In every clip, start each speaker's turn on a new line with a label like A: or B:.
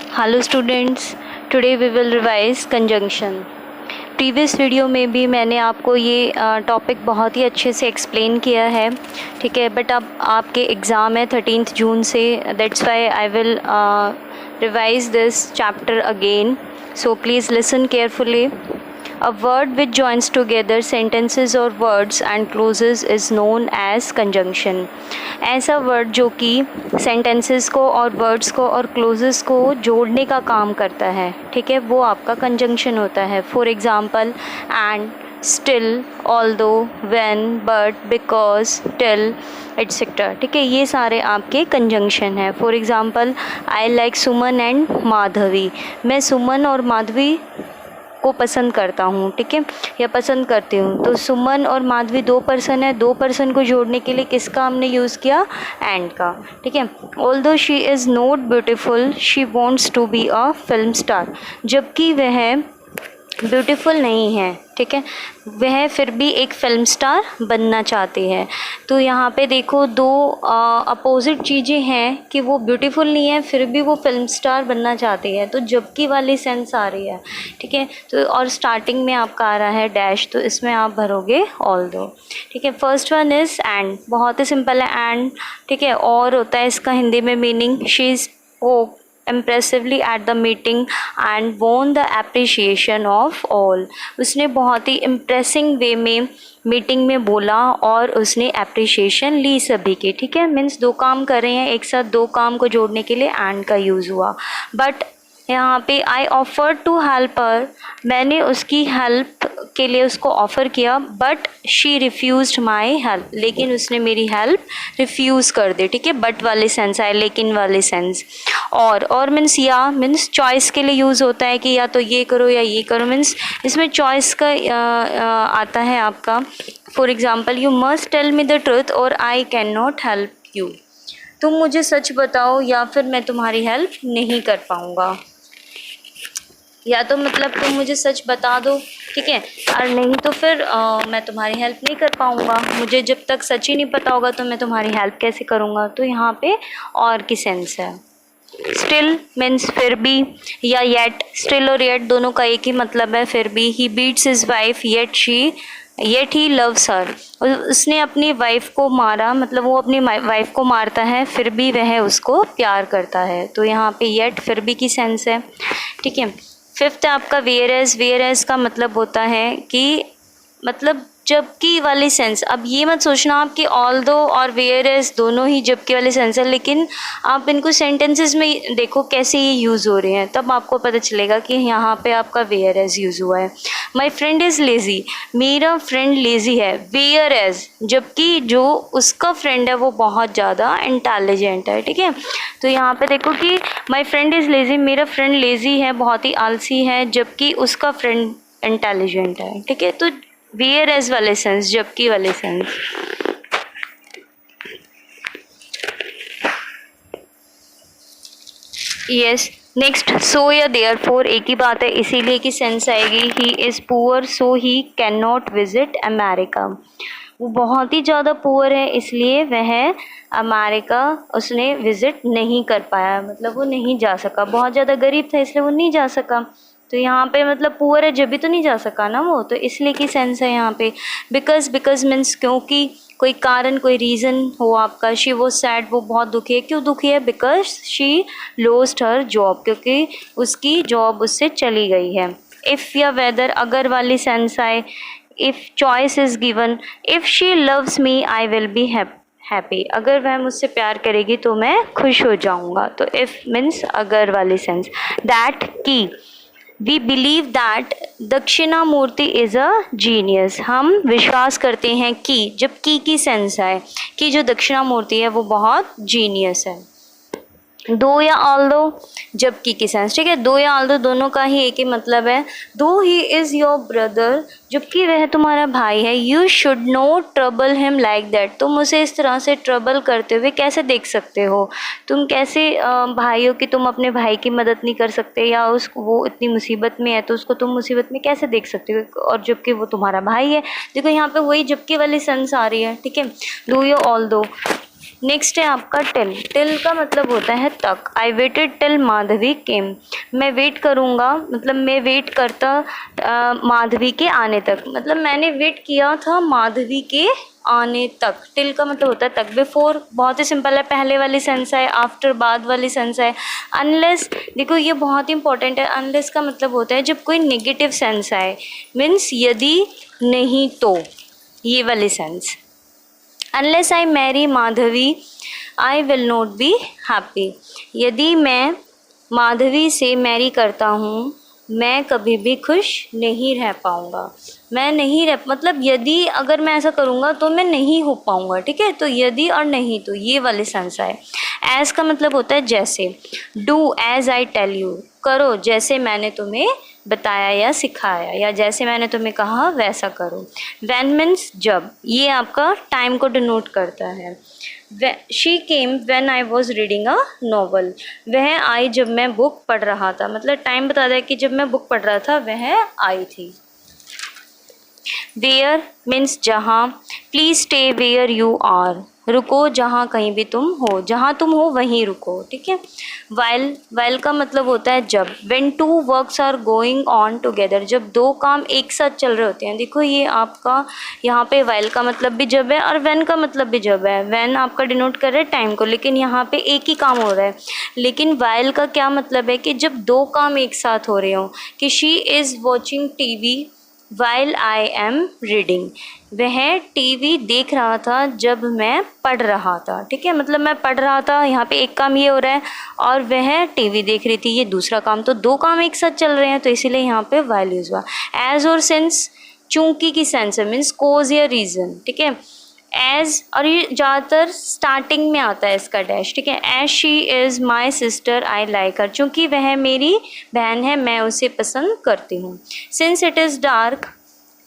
A: Hello students, today we will revise conjunction. Previous video में भी मैंने आपको ये टॉपिक बहुत ही अच्छे से एक्सप्लेन किया है, ठीक है। बट अब आपके एग्ज़ाम है 13 जून से, that's why I will revise this chapter again, so please listen carefully. A word which joins together sentences or words and closes is known as conjunction. ऐसा वर्ड जो कि सेंटेंसेस को और वर्ड्स को और क्लोजेस को जोड़ने का काम करता है, ठीक है, वो आपका कंजंक्शन होता है। For example and, still, although, when, but, because, till, etcetera, ठीक है, ये सारे आपके कंजंक्शन है। For example I like Suman and Madhavi, मैं सुमन और माधवी को पसंद करता हूँ, ठीक है, या पसंद करती हूँ। तो सुमन और माधवी दो पर्सन है, दो पर्सन को जोड़ने के लिए किसका हमने यूज़ किया? एंड का, ठीक है। Although she is not beautiful she wants to be a film star, जबकि वह ब्यूटीफुल नहीं है, ठीक है, वह फिर भी एक फिल्म स्टार बनना चाहती है। तो यहाँ पे देखो दो अपोजिट चीज़ें हैं कि वो ब्यूटीफुल नहीं है फिर भी वो फिल्म स्टार बनना चाहती है, तो जबकि वाली सेंस आ रही है, ठीक है। तो और स्टार्टिंग में आपका आ रहा है डैश, तो इसमें आप भरोगे ऑल्दो, ठीक है। फर्स्ट वन इज़ एंड, बहुत ही सिंपल है एंड, ठीक है। और होता है इसका हिंदी में meaning she spoke impressively at the meeting and won the appreciation of all, उसने बहुत ही इम्प्रेसिंग वे में मीटिंग में बोला और उसने अप्रिशिएशन ली सभी की, ठीक है। मीन्स दो काम कर रहे हैं एक साथ, दो काम को जोड़ने के लिए एंड का यूज़ हुआ। बट यहाँ पे I offer to help her, मैंने उसकी हेल्प के लिए उसको ऑफ़र किया, but she refused my help, लेकिन उसने मेरी हेल्प रिफ्यूज़ कर दी, ठीक है। बट वाले सेंस आए, लेकिन वाले सेंस। और मीन्स या मीन्स चॉइस के लिए यूज़ होता है कि या तो ये करो या ये करो, मीन्स इसमें चॉइस का आता है आपका। For example you must tell me the truth or I cannot help you, तुम मुझे सच बताओ या फिर मैं तुम्हारी हेल्प नहीं कर पाऊँगा, या तो मतलब तुम मुझे सच बता दो, ठीक है, और नहीं तो फिर मैं तुम्हारी हेल्प नहीं कर पाऊँगा, मुझे जब तक सच ही नहीं पता होगा तो मैं तुम्हारी हेल्प कैसे करूँगा। तो यहाँ पे और की सेंस है। स्टिल मीन्स फिर भी, या येट, स्टिल और येट दोनों का एक ही मतलब है, फिर भी। He beats his wife yet he loves her, उसने अपनी वाइफ को मारा, मतलब वो अपनी वाइफ को मारता है फिर भी वह उसको प्यार करता है। तो यहाँ पे येट फिर भी की सेंस है, ठीक है। फिफ्थ है आपका वेयर एज का मतलब होता है कि मतलब जबकि वाली सेंस। अब ये मत सोचना आप कि ऑल्दो और वेयर एज दोनों ही जबकि वाले सेंस है, लेकिन आप इनको सेंटेंसेस में देखो कैसे ये यूज़ हो रहे हैं, तब आपको पता चलेगा कि यहाँ पे आपका वेयर एज यूज़ हुआ है। माई फ्रेंड इज़ लेज़ी, मेरा फ्रेंड लेज़ी है, वेयर एज, जबकि जो उसका फ्रेंड है वो बहुत ज़्यादा इंटेलिजेंट है, ठीक है। तो यहाँ पे देखो कि माई फ्रेंड इज़ लेज़ी, मेरा फ्रेंड लेज़ी है, बहुत ही आलसी है, जबकि उसका फ्रेंड इंटेलिजेंट है, ठीक है। तो वेयर एज वाले सेंस, जबकि वाले सेंस। यस, नेक्स्ट सो या देयरफॉर एक ही बात है, इसीलिए की सेंस आएगी he is poor so he can not visit America, वो बहुत ही ज़्यादा पुअर है इसलिए वह अमेरिका उसने विज़िट नहीं कर पाया, मतलब वो नहीं जा सका, बहुत ज़्यादा गरीब था इसलिए वो नहीं जा सका। तो यहाँ पे मतलब पुअर है जब भी तो नहीं जा सका ना वो, तो इसलिए की सेंस है यहाँ पे। बिकॉज मीन्स क्योंकि, कोई कारण, कोई रीज़न हो आपका। शी वो सैड, वो बहुत दुखी है, क्यों दुखी है? Because she lost her job, क्योंकि उसकी जॉब उससे चली गई है। इफ़ या वेदर अगर वाली सेंस आए। If choice is given, if she loves me I will be happy, अगर वह मुझसे प्यार करेगी तो मैं खुश हो जाऊँगा। तो इफ़ मीन्स अगर वाली सेंस। दैट की, we believe that Dakshinamurthy is a genius, हम विश्वास करते हैं कि, जब की सेंस आए कि जो दक्षिणामूर्ति है वो बहुत जीनियस है। दो या ऑल्दो जबकि की सेंस, ठीक है। दो या ऑल्दो दोनों का ही एक ही मतलब है। दो ही इज़ योर ब्रदर, जबकि वह तुम्हारा भाई है। You should not trouble him like that, तुम उसे इस तरह से ट्रबल करते हुए कैसे देख सकते हो? तुम कैसे भाई हो कि तुम अपने भाई की मदद नहीं कर सकते, या वो इतनी मुसीबत में है तो उसको तुम मुसीबत में कैसे देख सकते हो, और जबकि वो तुम्हारा भाई है। देखो यहाँ पे वही जबकि वाली सेंस आ रही है, ठीक है। दो या ऑल्दो, नेक्स्ट है आपका टिल। टिल का मतलब होता है तक। आई वेटेड टिल माधवी केम। मैं वेट करूँगा, मतलब मैं वेट करता माधवी के आने तक, मतलब मैंने वेट किया था माधवी के आने तक। टिल का मतलब होता है तक। बिफोर बहुत ही सिंपल है, पहले वाली सेंस है। आफ्टर बाद वाली सेंस है। अनलेस, देखो ये बहुत ही इंपॉर्टेंट है। अनलेस का मतलब होता है जब कोई नेगेटिव सेंस आए, मीन्स यदि, नहीं तो, ये वाली sense. Unless I marry Madhavi I will not be happy. यदि मैं माधवी से मैरी करता हूँ, मैं कभी भी खुश नहीं रह पाऊँगा। मैं नहीं रह, मतलब यदि अगर मैं ऐसा करूँगा तो मैं नहीं हो पाऊँगा, ठीक है। तो यदि और नहीं तो, ये वाले सेंस आए। एज का मतलब होता है जैसे। Do as I tell you, करो जैसे मैंने तुम्हें बताया या सिखाया, या जैसे मैंने तुम्हें कहा वैसा करो। व्हेन मीन्स जब, ये आपका टाइम को डिनोट करता है। She came when I was reading a novel. वह आई जब मैं बुक पढ़ रहा था, मतलब टाइम बता है कि जब मैं बुक पढ़ रहा था वह आई थी। वेयर मीन्स जहाँ। Please stay where you are, रुको जहाँ कहीं भी तुम हो, जहाँ तुम हो वहीं रुको, ठीक है। वाइल, वाइल का मतलब होता है जब। When two works are going on together, जब दो काम एक साथ चल रहे होते हैं। देखो ये आपका यहाँ पे वाइल का मतलब भी जब है और व्हेन का मतलब भी जब है। व्हेन आपका डिनोट कर रहा है टाइम को, लेकिन यहाँ पे एक ही काम हो रहा है। लेकिन वाइल का क्या मतलब है कि जब दो काम एक साथ हो रहे हो, कि she is watching TV while I am reading. वह टीवी देख रहा था जब मैं पढ़ रहा था, ठीक है। मतलब मैं पढ़ रहा था, यहाँ पे एक काम ये हो रहा है, और वह टीवी देख रही थी, ये दूसरा काम। तो दो काम एक साथ चल रहे हैं, तो इसीलिए यहाँ पे वाइल यूज हुआ। एज और सिंस चूंकि की सेंस है, मीन्स कोज या रीजन, ठीक है। एज, और ये ज़्यादातर स्टार्टिंग में आता है इसका डैश, ठीक है। As she is my sister I like her, चूँकि वह मेरी बहन है मैं उसे पसंद करती हूँ। सिंस इट इज़ डार्क,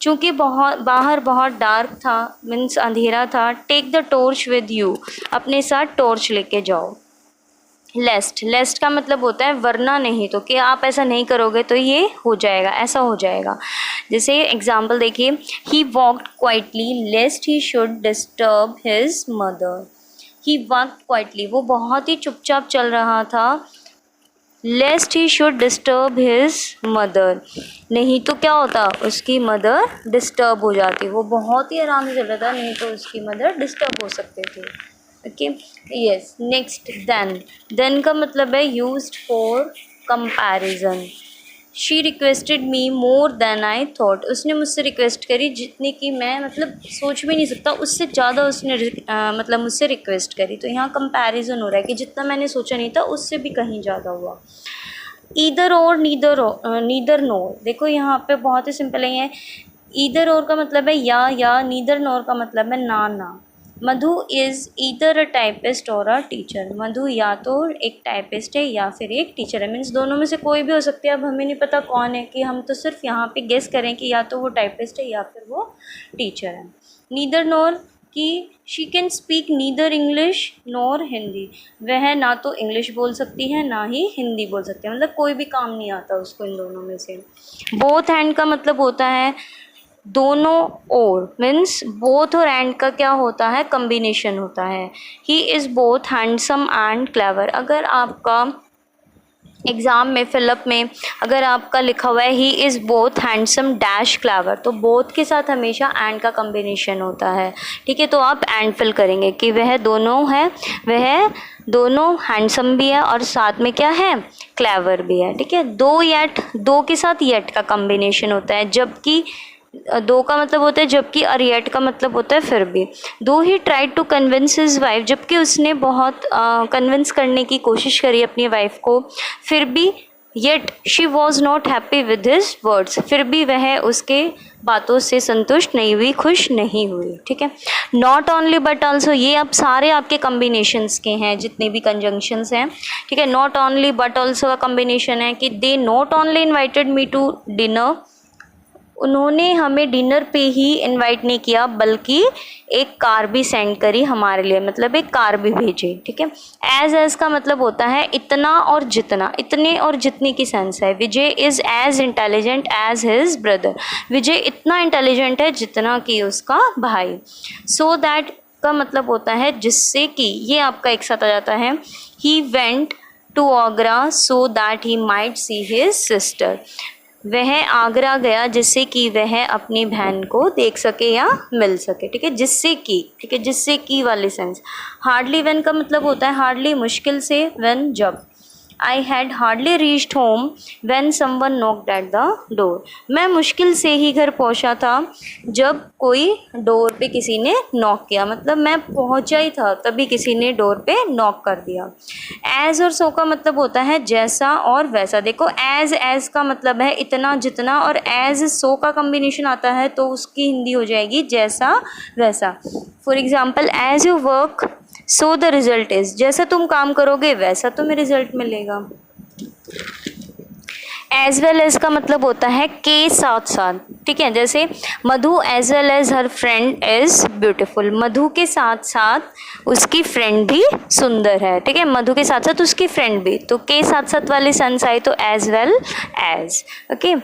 A: चूँकि बाहर बहुत डार्क था, मीन्स अंधेरा था। Take the torch with you, अपने साथ टॉर्च लेके जाओ। लेस्ट, लेस्ट का मतलब होता है वरना नहीं तो, कि आप ऐसा नहीं करोगे तो ये हो जाएगा, ऐसा हो जाएगा। जैसे एग्जाम्पल देखिए, he walked quietly lest he should disturb his mother. He walked quietly, वो बहुत ही चुपचाप चल रहा था। Lest he should disturb his mother, नहीं तो क्या होता, उसकी मदर डिस्टर्ब हो जाती। वो बहुत ही आराम से चल रहा था, नहीं तो उसकी मदर डिस्टर्ब हो सकते थे। Okay, yes. Next then. Then का मतलब है used for comparison. She requested me more than I thought, उसने मुझसे रिक्वेस्ट करी जितनी कि मैं मतलब सोच भी नहीं सकता, उससे ज़्यादा उसने मतलब मुझसे रिक्वेस्ट करी। तो यहाँ कंपैरिजन हो रहा है कि जितना मैंने सोचा नहीं था उससे भी कहीं ज़्यादा हुआ। ईदर और नीदर नोर, देखो यहाँ पे बहुत ही सिंपल है। ईदर और का मतलब है या नीदर नोर का मतलब है ना। मधु इज़ ईदर अ टाइपिस्ट और अ टीचर, मधु या तो एक टाइपिस्ट है या फिर एक टीचर है, मीन्स दोनों में से कोई भी हो सकती है। अब हमें नहीं पता कौन है, कि हम तो सिर्फ यहाँ पे गेस करें कि या तो वो टाइपिस्ट है या फिर वो टीचर है। नीदर नोर कि she can speak neither English nor Hindi, वह ना तो इंग्लिश बोल सकती है ना ही हिंदी बोल सकती है, मतलब कोई भी काम नहीं आता उसको इन दोनों में से। बोथ हैंड का मतलब होता है दोनों ओर, मीन्स बोथ और एंड का क्या होता है, कम्बिनेशन होता है। He is both handsome and clever, अगर आपका एग्ज़ाम में फिलअप में अगर आपका लिखा हुआ है he is both handsome dash clever, तो बोथ के साथ हमेशा एंड का कम्बिनेशन होता है, ठीक है। तो आप एंड फिल करेंगे कि वह दोनों है, वह दोनों हैंडसम भी है और साथ में क्या है, क्लेवर भी है, ठीक है। दो के साथ येट का कम्बिनेशन होता है, जबकि दो का मतलब होता है जबकि, और येट का मतलब होता है फिर भी। Though he tried to convince his wife, जबकि उसने बहुत कन्विंस करने की कोशिश करी अपनी वाइफ को, फिर भी yet she was not happy with his words, फिर भी वह उसके बातों से संतुष्ट नहीं हुई, खुश नहीं हुई, ठीक है। नॉट ओनली बट ऑल्सो, ये अब सारे आपके कम्बिनेशंस के हैं जितने भी कंजंक्शंस हैं, ठीक है। नॉट ओनली बट ऑल्सो का कम्बिनेशन है कि they not only invited me to dinner, उन्होंने हमें डिनर पे ही इनवाइट नहीं किया बल्कि एक कार भी सेंड करी हमारे लिए, मतलब एक कार भी भेजी, ठीक है। एज का मतलब होता है इतना और जितना, इतने और जितने की सेंस है। Vijay is as intelligent as his brother, Vijay इतना इंटेलिजेंट है जितना कि उसका भाई। सो दैट का मतलब होता है जिससे कि, ये आपका एक साथ आ जाता है। He went to Agra so that he might see his sister. वह आगरा गया जिससे कि वह अपनी बहन को देख सके या मिल सके। ठीक है, जिससे कि, ठीक है, जिससे कि वाले सेंस। हार्डली व्हेन का मतलब होता है हार्डली मुश्किल से, व्हेन जब। I had hardly reached home when someone knocked at the door. मैं मुश्किल से ही घर पहुंचा था जब कोई डोर पे किसी ने नॉक किया, मतलब मैं पहुंचा ही था तभी किसी ने डोर पे नॉक कर दिया। एज और सो का मतलब होता है जैसा और वैसा। देखो एज का मतलब है इतना जितना, और एज सो का कम्बिनेशन आता है तो उसकी हिंदी हो जाएगी जैसा वैसा। For example, as you work so the result is, जैसा तुम काम करोगे वैसा तुम्हें रिजल्ट मिलेगा। एज वेल एज का मतलब होता है के साथ साथ। ठीक है, जैसे Madhu as well as her friend is beautiful. Madhu के साथ साथ उसकी फ्रेंड भी सुंदर है। ठीक है, मधु के साथ साथ उसकी फ्रेंड भी, तो के साथ साथ वाले सेंस आए तो as well as. Okay,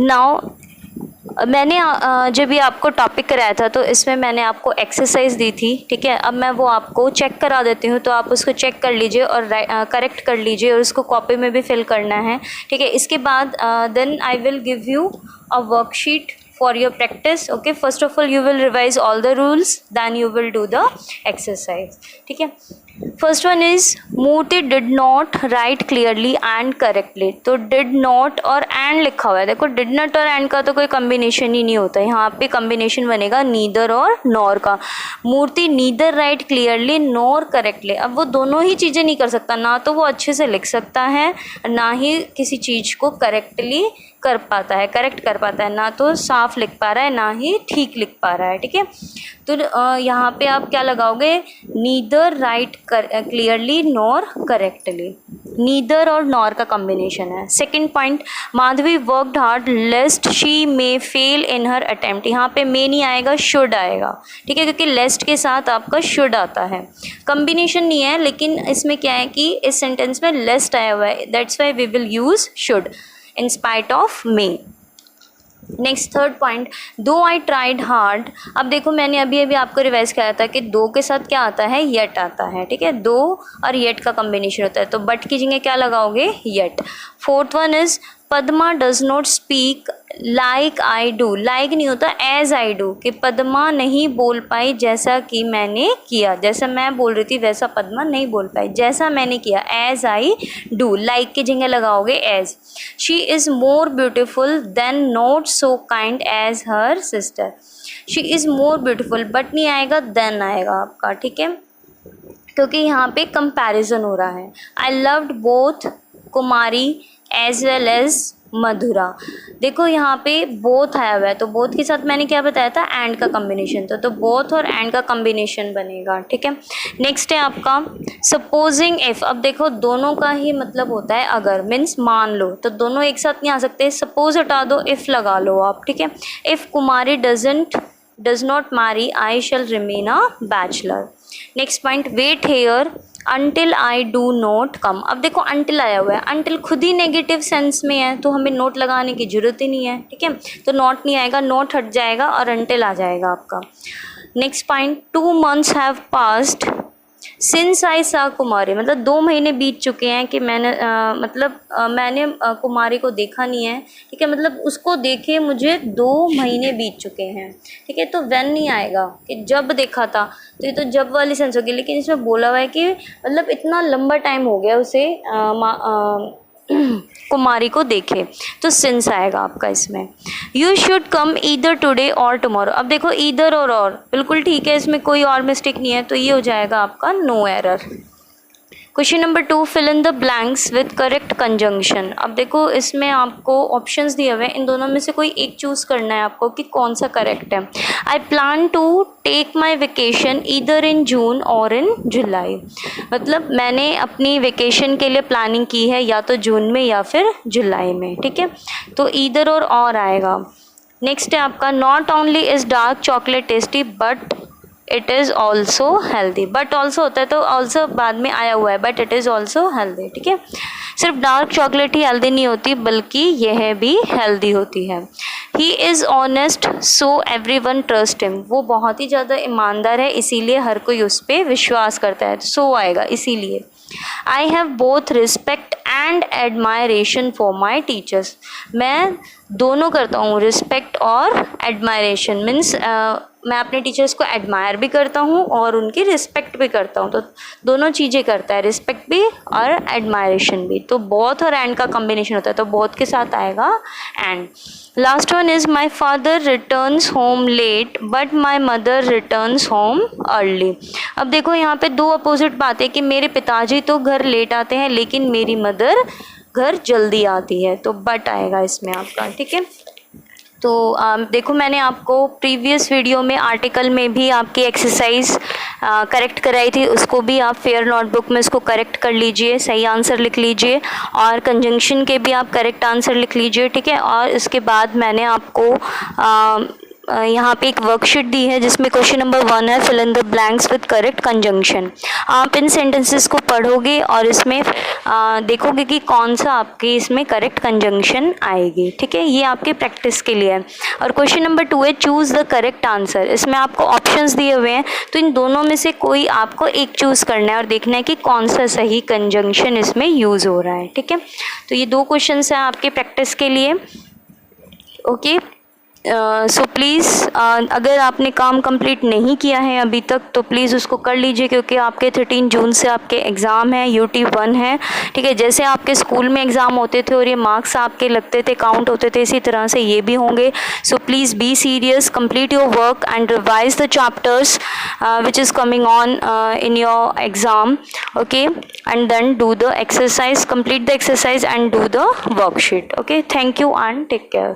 A: now मैंने जब ये आपको टॉपिक कराया था तो इसमें मैंने आपको एक्सरसाइज दी थी। ठीक है, अब मैं वो आपको चेक करा देती हूँ, तो आप उसको चेक कर लीजिए और करेक्ट कर लीजिए, और उसको कॉपी में भी फिल करना है। ठीक है, इसके बाद then I will give you a worksheet for your practice. Okay, first of all you will revise all the rules, then you will do the exercise. ठीक है, first one is Murti did not write clearly and correctly. तो did not और and लिखा हुआ है। देखो did not और and का तो कोई कम्बिनेशन ही नहीं होता, यहाँ पे कम्बिनेशन बनेगा नीदर और नॉर का। Murthy neither write clearly nor correctly. अब वो दोनों ही चीज़ें नहीं कर सकता, ना तो वो अच्छे से लिख सकता है, ना ही किसी चीज़ को करेक्टली कर पाता है, करेक्ट कर पाता है, ना तो साफ लिख पा रहा है ना ही ठीक लिख पा रहा है। ठीक है, तो यहाँ पे आप क्या लगाओगे, neither write clearly nor correctly. Neither और नॉर का कॉम्बिनेशन है। Second point, Madhavi worked hard लेस्ट she may fail in her attempt. यहाँ पे मे नहीं आएगा, शुड आएगा। ठीक है, क्योंकि लेस्ट के साथ आपका शुड आता है। कॉम्बिनेशन नहीं है, लेकिन इसमें क्या है कि इस सेंटेंस में लेस्ट आया हुआ है, that's why we will use should in spite of me. Next third point, though I tried hard. अब देखो मैंने अभी अभी आपको रिवाइज कराया था कि दो के साथ क्या आता है, येट आता है। ठीक है, दो और येट का कॉम्बिनेशन होता है, तो बट की जगह क्या लगाओगे, yet. Fourth one is Padma does not speak like I do. Like नहीं होता, एज आई डू, कि पद्मा नहीं बोल पाई जैसा कि मैंने किया। जैसा मैं बोल रही थी वैसा पद्मा नहीं बोल पाई, जैसा मैंने किया, एज आई डू। लाइक की जगह लगाओगे as. She is more beautiful than not so kind as her sister. She is more beautiful, but नहीं आएगा, देन आएगा आपका। ठीक है, क्योंकि यहाँ पे कंपैरिजन हो रहा है। I loved both Kumari as well as Madhura. देखो यहाँ पे बोथ आया हुआ है, तो बोथ के साथ मैंने क्या बताया था, एंड का कॉम्बिनेशन था, तो बोथ और एंड का कॉम्बिनेशन बनेगा। ठीक है, नेक्स्ट है आपका सपोजिंग इफ। अब देखो दोनों का ही मतलब होता है अगर, मीन्स मान लो, तो दोनों एक साथ नहीं आ सकते। सपोज हटा दो, इफ लगा लो आप। ठीक है, if Kumari does not marry I shall remain a bachelor. Next point, wait here until I do not come. अब देखो अनटिल आया हुआ है, अनटिल खुद ही नेगेटिव सेंस में है, तो हमें नोट लगाने की जरूरत ही नहीं है। ठीक है, तो नॉट नहीं आएगा, नोट हट जाएगा और अनटिल आ जाएगा आपका। Next point, 2 months have passed since I सा कुमारी। मतलब 2 महीने बीत चुके हैं कि मैंने मैंने कुमारी को देखा नहीं है। ठीक है, मतलब उसको देखे मुझे 2 महीने बीत चुके हैं। ठीक है, तो व्हेन नहीं आएगा कि जब देखा था, तो ये तो जब वाली सेंस होगी, लेकिन इसमें बोला हुआ है कि मतलब इतना लंबा टाइम हो गया उसे कुमारी को देखे, तो सिंस आएगा आपका इसमें। You should come either today और टुमारो। अब देखो ईदर और बिल्कुल ठीक है, इसमें कोई और मिस्टेक नहीं है, तो ये हो जाएगा आपका no error. Question number 2, fill in the blanks with correct conjunction. अब देखो इसमें आपको ऑप्शंस दिए हुए हैं, इन दोनों में से कोई एक चूज़ करना है आपको कि कौन सा करेक्ट है। I plan to take my vacation either in June or in जुलाई। मतलब मैंने अपनी वेकेशन के लिए प्लानिंग की है या तो जून में या फिर जुलाई में। ठीक है, तो ईदर और आएगा। नेक्स्ट है आपका, not only is dark chocolate tasty but it is also healthy. But also होता है, तो ऑल्सो बाद में आया हुआ है, but it is also healthy. ठीक है, सिर्फ डार्क चॉकलेट ही हेल्दी नहीं होती, बल्कि यह भी हेल्दी होती है। He is honest so everyone trust him, वो बहुत ही ज़्यादा ईमानदार है इसीलिए हर कोई उस पर विश्वास करता है, सो आएगा इसीलिए। I have both respect and admiration for my teachers, मैं दोनों करता हूँ, रिस्पेक्ट और एडमायरेशन मीन्स मैं अपने टीचर्स को एडमायर भी करता हूँ और उनकी रिस्पेक्ट भी करता हूँ, तो दोनों चीज़ें करता है, रिस्पेक्ट भी और एडमायरेशन भी। तो बोथ और एंड का कॉम्बिनेशन होता है, तो बोथ के साथ आएगा and. Last one is my father returns home late but my mother returns home early. अब देखो यहाँ पे दो अपोजिट बातें कि मेरे पिताजी तो घर लेट आते हैं लेकिन मेरी मदर घर जल्दी आती है, तो बट आएगा इसमें आपका, ठीक है। तो देखो मैंने आपको प्रीवियस वीडियो में आर्टिकल में भी आपकी एक्सरसाइज करेक्ट कराई थी, उसको भी आप फेयर नोटबुक में इसको करेक्ट कर लीजिए, सही आंसर लिख लीजिए, और कंजंक्शन के भी आप करेक्ट आंसर लिख लीजिए, ठीक है। और इसके बाद मैंने आपको यहाँ पे एक वर्कशीट दी है जिसमें क्वेश्चन नंबर 1 है, fill in the blanks with correct conjunction. आप इन सेंटेंसेस को पढ़ोगे और इसमें देखोगे कि कौन सा आपके इसमें करेक्ट कंजंक्शन आएगी, ठीक है। ये आपके प्रैक्टिस के लिए है। और क्वेश्चन नंबर 2 है, चूज़ द करेक्ट आंसर। इसमें आपको ऑप्शंस दिए हुए हैं, तो इन दोनों में से कोई आपको एक चूज़ करना है और देखना है कि कौन सा सही कंजंक्शन इसमें यूज़ हो रहा है, ठीक है। तो ये 2 क्वेश्चन हैं आपके प्रैक्टिस के लिए, ओके। सो प्लीज़ अगर आपने काम कंप्लीट नहीं किया है अभी तक तो प्लीज़ उसको कर लीजिए, क्योंकि आपके 13 जून से आपके एग्ज़ाम है, UT1 है, ठीक है। जैसे आपके स्कूल में एग्ज़ाम होते थे और ये मार्क्स आपके लगते थे, काउंट होते थे, इसी तरह से ये भी होंगे। So please be serious, complete your work and revise the chapters which is coming on in your exam, okay, and then do the exercise, complete the exercise and do the worksheet, okay. Thank you and take care.